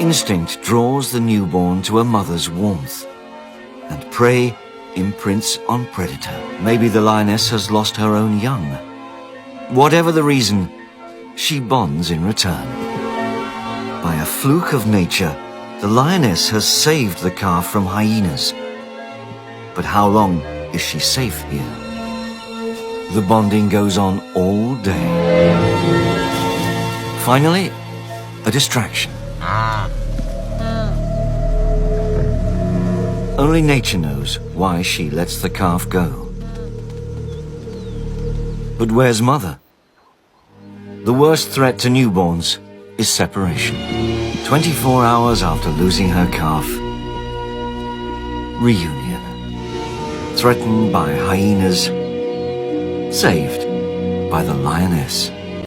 Instinct draws the newborn to a mother's warmth, and prey imprints on predator. Maybe the lioness has lost her own young. Whatever the reason, she bonds in return. By a fluke of nature, the lioness has saved the calf from hyenas. But how long is she safe here? The bonding goes on all day. Finally, a distraction. Only nature knows why she lets the calf go. But where's mother? The worst threat to newborns is separation. 24 hours after losing her calf, reunion. Threatened by hyenas, saved by the lioness.